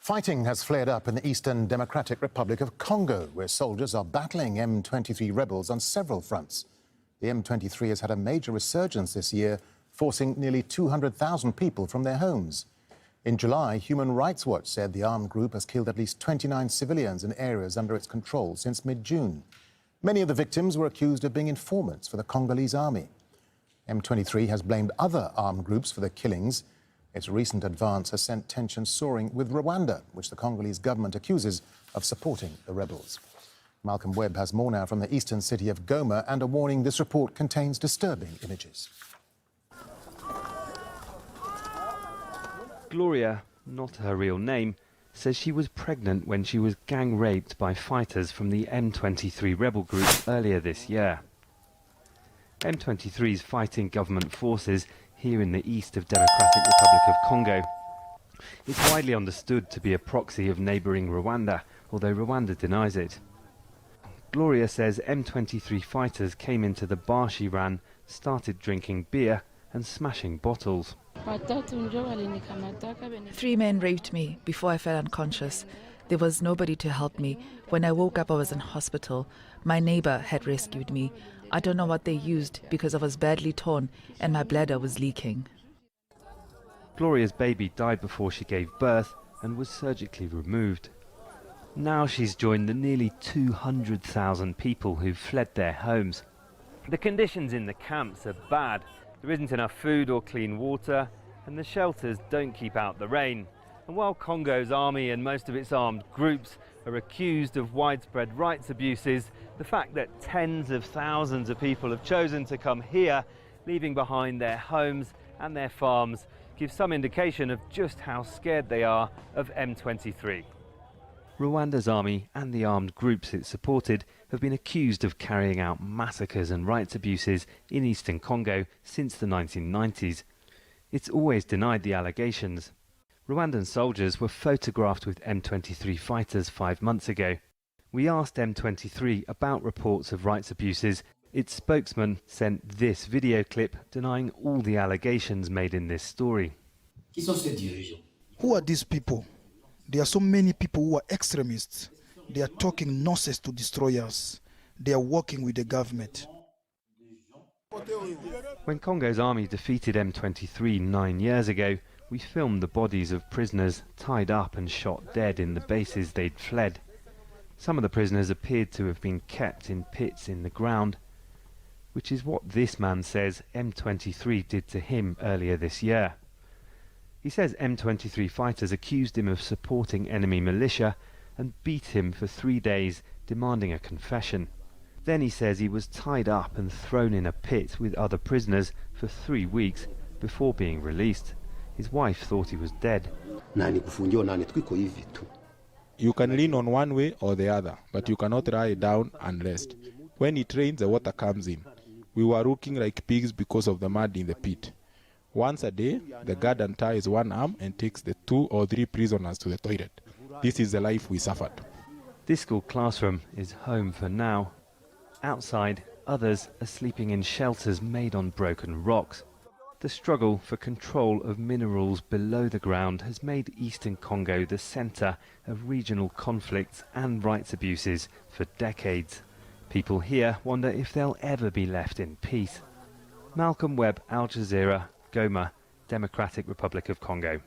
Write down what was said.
Fighting has flared up in the Eastern Democratic Republic of Congo, where soldiers are battling M23 rebels on several fronts. The M23 has had a major resurgence this year, forcing nearly 200,000 people from their homes. In July, Human Rights Watch said the armed group has killed at least 29 civilians in areas under its control since mid-June. Many of the victims were accused of being informants for the Congolese army. M23 has blamed other armed groups for the killings. Its recent advance has sent tensions soaring with Rwanda, which the Congolese government accuses of supporting the rebels. Malcolm Webb has more now from the eastern city of Goma and a warning this report contains disturbing images. Gloria, not her real name, says she was pregnant when she was gang raped by fighters from the M23 rebel group earlier this year. M23 is fighting government forces here in the east of Democratic Republic of Congo. It's widely understood to be a proxy of neighbouring Rwanda, although Rwanda denies it. Gloria says M23 fighters came into the bar she ran, started drinking beer and smashing bottles. 3 men raped me before I fell unconscious. There was nobody to help me. When I woke up, I was in hospital. My neighbor had rescued me. I don't know what they used because I was badly torn and my bladder was leaking. Gloria's baby died before she gave birth and was surgically removed. Now she's joined the nearly 200,000 people who've fled their homes. The conditions in the camps are bad. There isn't enough food or clean water, and the shelters don't keep out the rain. And while Congo's army and most of its armed groups are accused of widespread rights abuses, the fact that tens of thousands of people have chosen to come here, leaving behind their homes and their farms, gives some indication of just how scared they are of M23. Rwanda's army and the armed groups it supported have been accused of carrying out massacres and rights abuses in eastern Congo since the 1990s. It's always denied the allegations. Rwandan soldiers were photographed with M23 fighters 5 months ago. We asked M23 about reports of rights abuses. Its spokesman sent this video clip denying all the allegations made in this story. Who are these people? There are so many people who are extremists. They are talking nonsense to destroy us. They are working with the government. When Congo's army defeated M23 9 years ago, we filmed the bodies of prisoners tied up and shot dead in the bases they'd fled. Some of the prisoners appeared to have been kept in pits in the ground, which is what this man says M23 did to him earlier this year. He says M23 fighters accused him of supporting enemy militia and beat him for 3 days, demanding a confession. Then he says he was tied up and thrown in a pit with other prisoners for 3 weeks before being released. His wife thought he was dead. You can lean on one way or the other, but you cannot lie down and rest. When it rains, the water comes in. We were looking like pigs because of the mud in the pit. Once a day, the guard unties one arm and takes the 2 or 3 prisoners to the toilet. This is the life we suffered. This school classroom is home for now. Outside, others are sleeping in shelters made on broken rocks. The struggle for control of minerals below the ground has made eastern Congo the centre of regional conflicts and rights abuses for decades. People here wonder if they'll ever be left in peace. Malcolm Webb, Aljazeera, Goma, Democratic Republic of Congo.